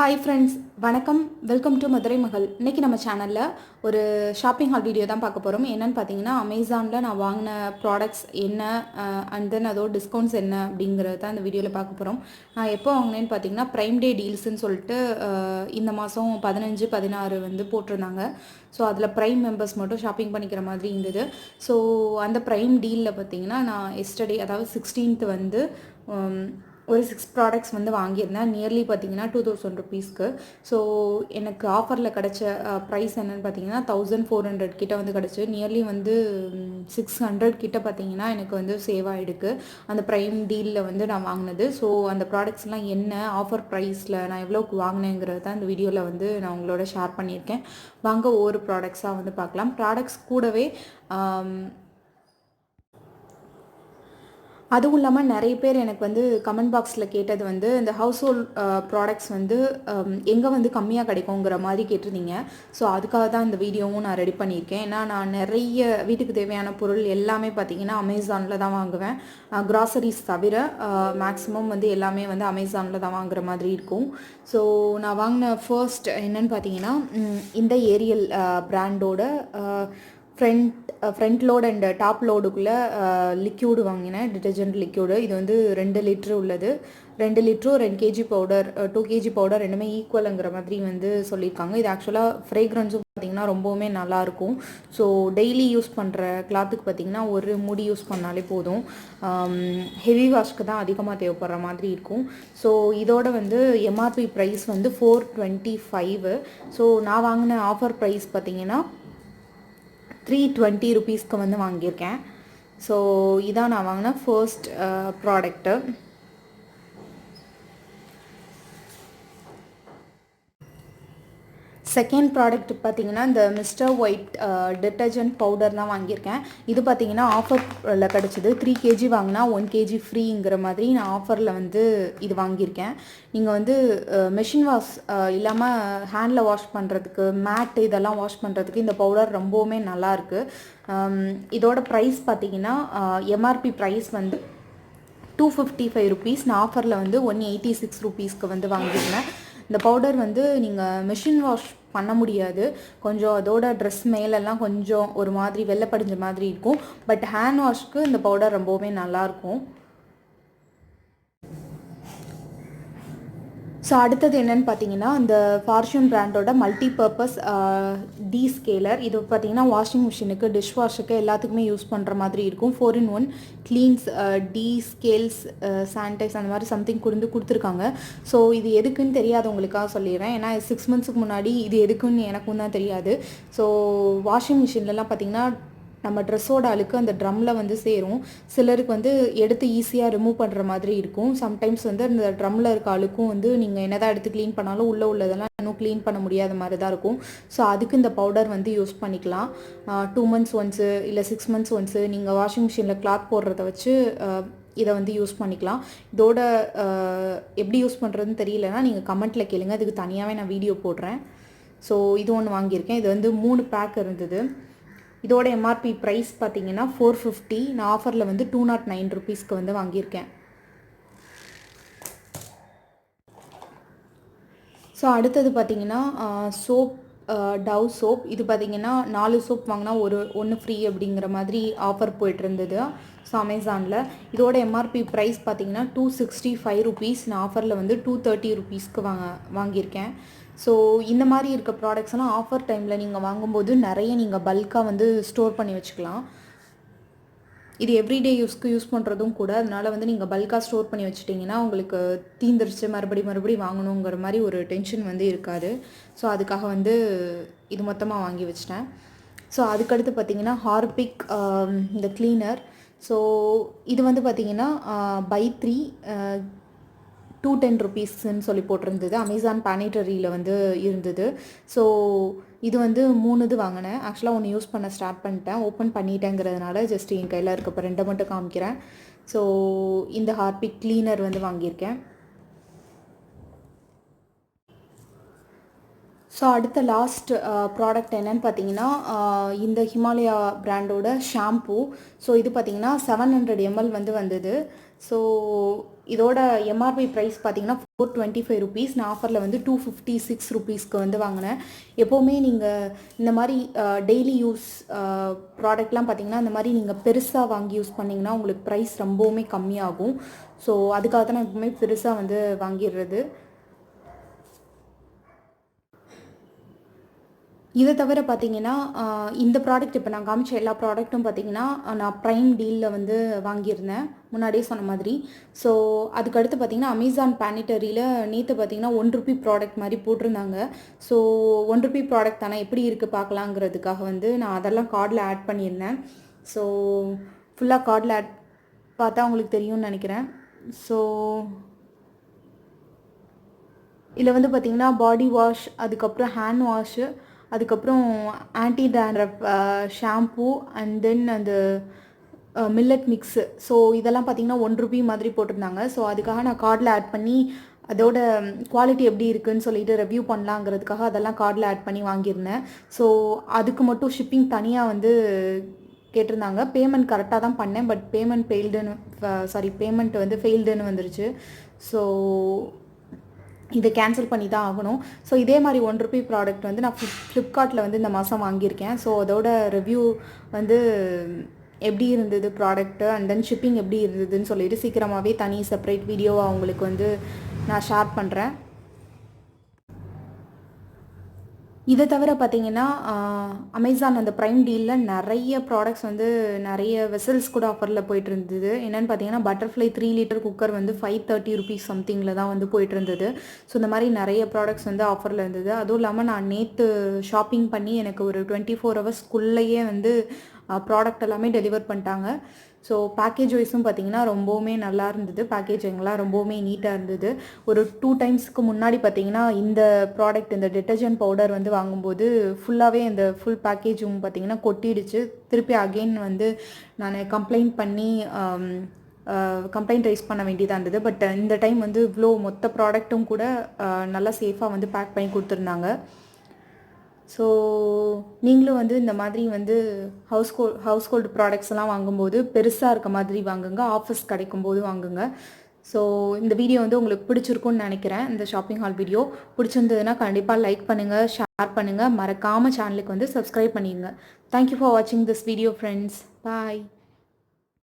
Hi friends, வணக்கம். Welcome to Madurai மகள். இன்றைக்கி நம்ம சேனலில் ஒரு ஷாப்பிங் ஹால் வீடியோ தான் பார்க்க போகிறோம். என்னென்னு பார்த்தீங்கன்னா, அமேசானில் நான் வாங்கின ப்ராடக்ட்ஸ் என்ன, அண்ட் தென் அதோட டிஸ்கவுண்ட்ஸ் என்ன அப்படிங்கிறது தான் இந்த வீடியோவில் பார்க்க போகிறோம். நான் எப்போ வாங்கினேன்னு பார்த்தீங்கன்னா, ப்ரைம் டே டீல்ஸ்ன்னு சொல்லிட்டு இந்த மாதம் 15, 16 வந்து போட்டிருந்தாங்க. ஸோ அதில் ப்ரைம் மெம்பர்ஸ் மட்டும் ஷாப்பிங் பண்ணிக்கிற மாதிரி இருந்தது. ஸோ அந்த ப்ரைம் டீலில் பார்த்தீங்கன்னா, நான் எஸ்டர்டே அதாவது 16th வந்து ஒரு 6 ப்ராடக்ட்ஸ் வந்து வாங்கியிருந்தேன். நியர்லி பார்த்தீங்கன்னா 2000 ருபீஸ்க்கு. ஸோ எனக்கு ஆஃபரில் கிடச்ச ப்ரைஸ் என்னென்னு பார்த்தீங்கன்னா 1400 கிட்ட வந்து கிடச்சி. நியர்லி வந்து 600 கிட்ட பார்த்தீங்கன்னா எனக்கு வந்து சேவ் ஆகிடுக்கு அந்த ப்ரைம் டீலில் வந்து நான் வாங்கினது. ஸோ அந்த ப்ராடக்ட்ஸ்லாம் என்ன, ஆஃபர் ப்ரைஸில் நான் எவ்வளோக்கு வாங்கினேங்கிறது தான் இந்த வீடியோவில் வந்து நான் உங்களோட ஷேர் பண்ணியிருக்கேன். வாங்க ஒவ்வொரு ப்ராடக்ட்ஸாக வந்து பார்க்கலாம். ப்ராடக்ட்ஸ் கூடவே அதுவும் இல்லாமல் நிறைய பேர் எனக்கு வந்து கமெண்ட் பாக்ஸில் கேட்டது வந்து இந்த ஹவுஸ் ஹோல்ட் ப்ராடக்ட்ஸ் வந்து எங்கே வந்து கம்மியாக கிடைக்குங்கிற மாதிரி கேட்டிருந்தீங்க. ஸோ அதுக்காக தான் இந்த வீடியோவும் நான் ரெடி பண்ணியிருக்கேன். ஏன்னா நான் நிறைய வீட்டுக்கு தேவையான பொருள் எல்லாமே பார்த்தீங்கன்னா அமேசானில் தான் வாங்குவேன். க்ராசரிஸ் தவிர மேக்ஸிமம் வந்து எல்லாமே வந்து அமேசானில் தான் வாங்குற மாதிரி இருக்கும். ஸோ நான் வாங்கின ஃபர்ஸ்ட் என்னன்னு பார்த்தீங்கன்னா, இந்த ஏரியல் பிராண்டோட ஃப்ரண்ட் லோடு அண்ட் டாப் லோடுக்குள்ளே லிக்யூடு வாங்கினேன், டிட்டர்ஜென்ட் லிக்யூடு. இது வந்து 2 லிட்ரு உள்ளது. 2 litre 2 KG powder, 2 KG powder ரெண்டுமே ஈக்குவலுங்கிற மாதிரி வந்து சொல்லியிருக்காங்க. இது ஆக்சுவலாக ஃப்ரேக்ரன்ஸும் பார்த்திங்கன்னா ரொம்பவுமே நல்லாயிருக்கும். ஸோ டெய்லி யூஸ் பண்ணுற கிளாத்துக்கு பார்த்திங்கன்னா ஒரு முடி யூஸ் பண்ணாலே போதும். ஹெவி வாஷ்க்கு தான் அதிகமாக தேவைப்படுற மாதிரி இருக்கும். ஸோ இதோட வந்து எம்ஆர்பி ப்ரைஸ் வந்து 425. ஸோ நான் வாங்கின ஆஃபர் ப்ரைஸ் பார்த்திங்கன்னா 320 ருபீஸ்க்கு வந்து வாங்கியிருக்கேன். ஸோ இதான் நான் வாங்கின ஃபர்ஸ்ட் ப்ராடக்ட்டு. செகண்ட் ப்ராடக்ட் பார்த்திங்கன்னா இந்த மிஸ்டர் ஒயிட் டிட்டர்ஜென்ட் பவுடர் தான் வாங்கியிருக்கேன். இது பார்த்திங்கன்னா ஆஃபரில் கிடச்சிது. 3 கேஜி வாங்கினா 1 கேஜி ஃப்ரீங்கிற மாதிரி நான் ஆஃபரில் வந்து இது வாங்கியிருக்கேன். நீங்கள் வந்து மெஷின் வாஷ் இல்லாமல் ஹேண்டில் வாஷ் பண்ணுறதுக்கு, மேட்டு இதெல்லாம் வாஷ் பண்ணுறதுக்கு இந்த பவுடர் ரொம்பவுமே நல்லாயிருக்கு. இதோட ப்ரைஸ் பார்த்திங்கன்னா எம்ஆர்பி ப்ரைஸ் வந்து 255 ருபீஸ். நான் ஆஃபரில் வந்து 186 ருபீஸ்க்கு வந்து வாங்கியிருந்தேன். இந்த பவுடர் வந்து நீங்கள் மெஷின் வாஷ் பண்ண முடியாது. கொஞ்சம் அதோட ட்ரெஸ் மேலெல்லாம் கொஞ்சம் ஒரு மாதிரி வெள்ளை படிஞ்ச மாதிரி இருக்கும். பட் ஹேண்ட் வாஷ்க்கு இந்த பவுடர் ரொம்பவுமே நல்லாயிருக்கும். ஸோ அடுத்தது என்னென்னு பார்த்தீங்கன்னா, இந்த ஃபார்ச்சூன் பிராண்டோட மல்டி பர்பஸ் டி ஸ்கேலர். இது பார்த்தீங்கன்னா வாஷிங் மிஷினுக்கு, டிஷ் வாஷுக்கு எல்லாத்துக்குமே யூஸ் பண்ணுற மாதிரி இருக்கும். 4-in-1 cleans, D scales, sanitise அந்த மாதிரி சம்திங் கொடுத்துருக்காங்க. ஸோ இது எதுக்குன்னு தெரியாதவங்களுக்காக சொல்லிடுறேன். ஏன்னா 6 மந்த்ஸுக்கு முன்னாடி இது எதுக்குன்னு எனக்கும் தான் தெரியாது. ஸோ வாஷிங் மிஷின்லலாம் பார்த்திங்கன்னா நம்ம ட்ரெஸ்ஸோட அழுக்கு அந்த ட்ரம்மில் வந்து சேரும். சிலருக்கு வந்து எடுத்து ஈஸியாக ரிமூவ் பண்ணுற மாதிரி இருக்கும். சம்டைம்ஸ் வந்து அந்த ட்ரம்மில் இருக்க அழுக்கும் வந்து நீங்கள் என்ன தான் எடுத்து க்ளீன் பண்ணாலும் உள்ளதெல்லாம் இன்னும் க்ளீன் பண்ண முடியாத மாதிரி தான் இருக்கும். ஸோ அதுக்கு இந்த பவுடர் வந்து யூஸ் பண்ணிக்கலாம். 2 months ஒன்ஸு இல்லை 6 months ஒன்ஸு நீங்கள் வாஷிங் மிஷினில் கிளாத் போடுறத வச்சு இதை வந்து யூஸ் பண்ணிக்கலாம். இதோட எப்படி யூஸ் பண்ணுறதுன்னு தெரியலனா நீங்கள் கமெண்ட்டில் கேளுங்க, அதுக்கு தனியாகவே நான் வீடியோ போடுறேன். ஸோ இது ஒன்று வாங்கியிருக்கேன். இது வந்து 3 பேக் இருந்தது. இதோட எம்ஆர்பி ப்ரைஸ் பார்த்தீங்கன்னா 450. நான் ஆஃபரில் வந்து 209 ருபீஸ்க்கு வந்து வாங்கியிருக்கேன். ஸோ அடுத்தது பார்த்தீங்கன்னா சோப், டவ் சோப். இது பார்த்தீங்கன்னா 4 சோப் வாங்கினா ஒன்று ஃப்ரீ அப்படிங்கிற மாதிரி ஆஃபர் போய்ட்டு இருந்தது. ஸோ அமேசானில் இதோட எம்ஆர்பி ப்ரைஸ் பார்த்தீங்கன்னா 265 ருபீஸ். நான் ஆஃபரில் வந்து 230 ருபீஸ்க்கு வாங்கியிருக்கேன். ஸோ இந்த மாதிரி இருக்க ப்ராடக்ட்ஸ்லாம் ஆஃபர் டைமில் நீங்கள் வாங்கும்போது நிறைய நீங்கள் பல்காக வந்து ஸ்டோர் பண்ணி வச்சுக்கலாம். இது எவ்ரிடே யூஸ் பண்ணுறதும் கூட. அதனால் வந்து நீங்கள் பல்காக ஸ்டோர் பண்ணி வச்சுட்டிங்கன்னா உங்களுக்கு தீந்துருச்சு மறுபடியும் வாங்கணுங்கிற மாதிரி ஒரு டென்ஷன் வந்து இருக்காது. ஸோ அதுக்காக வந்து இது மொத்தமாக வாங்கி வச்சிட்டேன். ஸோ அதுக்கடுத்து பார்த்திங்கன்னா ஹார்பிக் இந்த க்ளீனர். ஸோ இது வந்து பார்த்திங்கன்னா பை 3 210 ருபீஸ்ன்னு சொல்லி போட்டிருந்தது. அமேசான் பானிட்டரியில் வந்து இருந்தது. ஸோ இது வந்து 3 இது வாங்கினேன். ஆக்சுவலாக ஒன்று யூஸ் பண்ண ஸ்டார்ட் பண்ணிட்டேன், ஓப்பன் பண்ணிட்டேங்கிறதுனால ஜஸ்ட் என் கையில் இருக்கப்போ 2 மட்டும் காமிக்கிறேன். ஸோ இந்த ஹார்பிக் க்ளீனர் வந்து வாங்கியிருக்கேன். ஸோ அடுத்த லாஸ்ட் ப்ராடக்ட் என்னன்னு பார்த்தீங்கன்னா இந்த ஹிமாலயா பிராண்டோட ஷாம்பூ. ஸோ இது பார்த்தீங்கன்னா 700 ml வந்து வந்தது. ஸோ இதோட எம்ஆர்பி ப்ரைஸ் பார்த்தீங்கன்னா 425 ருபீஸ். நான் ஆஃபரில் வந்து 256 ருபீஸ்க்கு வந்து வாங்கினேன். எப்போவுமே நீங்கள் இந்த மாதிரி டெய்லி யூஸ் ப்ராடக்ட்லாம் பார்த்தீங்கன்னா இந்த மாதிரி நீங்கள் பெருசாக வாங்கி யூஸ் பண்ணிங்கன்னா உங்களுக்கு ப்ரைஸ் ரொம்பவுமே கம்மியாகும். ஸோ அதுக்காக தான் நான் எப்போவுமே பெருசாக வந்து வாங்கிடுறது. இதை தவிர பார்த்தீங்கன்னா இந்த ப்ராடக்ட் இப்போ நான் காமிச்ச எல்லா ப்ராடக்ட்டும் பார்த்தீங்கன்னா நான் ப்ரைம் டீலில் வந்து வாங்கியிருந்தேன் முன்னாடியே சொன்ன மாதிரி. ஸோ அதுக்கடுத்து பார்த்தீங்கன்னா அமேசான் பேனிட்டரியில் நேற்று பார்த்தீங்கன்னா ₹1 ப்ராடக்ட் மாதிரி போட்டிருந்தாங்க. ஸோ ₹1 ப்ராடக்ட் தானே எப்படி இருக்குது பார்க்கலாங்கிறதுக்காக வந்து நான் அதெல்லாம் கார்டில் ஆட் பண்ணியிருந்தேன். ஸோ ஃபுல்லாக கார்டில் ஆட் பார்த்தா உங்களுக்கு தெரியும்னு நினைக்கிறேன். ஸோ இதில் வந்து பார்த்திங்கன்னா பாடி வாஷ், அதுக்கப்புறம் ஹேண்ட் வாஷு, அதுக்கப்புறம் anti dandruff shampoo and then அந்த மில்லட் மிக்ஸு. ஸோ இதெல்லாம் பார்த்திங்கன்னா ₹1 மாதிரி போட்டிருந்தாங்க. ஸோ அதுக்காக நான் கார்டில் ஆட் பண்ணி அதோட குவாலிட்டி எப்படி இருக்குதுன்னு சொல்லிட்டு ரிவ்யூ பண்ணலாங்கிறதுக்காக அதெல்லாம் கார்டில் ஆட் பண்ணி வாங்கியிருந்தேன். ஸோ அதுக்கு மட்டும் ஷிப்பிங் தனியாக வந்து கேட்டிருந்தாங்க. பேமெண்ட் கரெக்டாக தான் பண்ணேன். பட் பேமெண்ட் வந்து ஃபெயில்டுன்னு வந்துருச்சு. ஸோ இதை கேன்சல் பண்ணி தான் ஆகணும். ஸோ இதே மாதிரி ₹1 ப்ராடக்ட் வந்து நான் ஃப்ளிப்கார்ட்டில் வந்து இந்த மாதம் வாங்கியிருக்கேன். ஸோ அதோட ரிவ்யூ வந்து எப்படி இருந்தது ப்ராடக்ட்டு அண்ட் தென் ஷிப்பிங் எப்படி இருந்ததுன்னு சொல்லிட்டு சீக்கிரமாகவே தனி செப்பரேட் வீடியோவாக அவங்களுக்கு வந்து நான் ஷேர் பண்ணுறேன். இதை தவிர பார்த்தீங்கன்னா அமேசான் அந்த ப்ரைம் டீலில் நிறைய ப்ராடக்ட்ஸ் வந்து நிறைய வெசல்ஸ் கூட ஆஃபரில் போயிட்டு இருந்தது. என்னென்னு பார்த்தீங்கன்னா பட்டர்ஃப்ளை 3 லிட்டர் குக்கர் வந்து 530 ருபீஸ் சம்திங்கில் தான் வந்து போயிட்டு இருந்தது. ஸோ இந்த மாதிரி நிறைய ப்ராடக்ட்ஸ் வந்து ஆஃபரில் இருந்தது. அதுவும் இல்லாமல் நான் நேற்று ஷாப்பிங் பண்ணி எனக்கு ஒரு 24 ஹவர்ஸ்க்குள்ளேயே வந்து ப்ராடக்ட் எல்லாமே டெலிவர் பண்ணிட்டாங்க. ஸோ பேக்கேஜ் வைஸும் பார்த்திங்கன்னா ரொம்பவுமே நல்லா இருந்தது. பேக்கேஜிங்லாம் ரொம்பவுமே நீட்டாக இருந்தது. ஒரு 2 டைம்ஸ்க்கு முன்னாடி பார்த்திங்கன்னா இந்த ப்ராடக்ட் இந்த டிட்டர்ஜென்ட் பவுடர் வந்து வாங்கும்போது ஃபுல்லாகவே இந்த ஃபுல் பேக்கேஜும் பார்த்திங்கன்னா கொட்டிடுச்சு. திருப்பி அகெயின் வந்து நான் கம்ப்ளைண்ட் பண்ணி கம்ப்ளைண்ட் ரைஸ் பண்ண வேண்டியதாக இருந்தது. பட் இந்த டைம் வந்து இவ்வளோ மொத்த ப்ராடக்ட்டும் கூட நல்லா சேஃபாக வந்து பேக் பண்ணி கொடுத்துருந்தாங்க. ஸோ நீங்களும் வந்து இந்த மாதிரி வந்து ஹவுஸ்ஹோல்டு ப்ராடக்ட்ஸ் எல்லாம் வாங்கும்போது பெருசாக இருக்க மாதிரி வாங்குங்க, ஆஃபர்ஸ் கிடைக்கும்போது வாங்குங்க. ஸோ இந்த வீடியோ வந்து உங்களுக்கு பிடிச்சிருக்குன்னு நினைக்கிறேன். இந்த ஷாப்பிங் ஹால் வீடியோ பிடிச்சிருந்ததுன்னா கண்டிப்பாக லைக் பண்ணுங்கள், ஷேர் பண்ணுங்கள், மறக்காமல் சேனலுக்கு வந்து சப்ஸ்கிரைப் பண்ணிடுங்க. தேங்க்யூ ஃபார் வாட்சிங் திஸ் வீடியோ ஃப்ரெண்ட்ஸ். பாய்.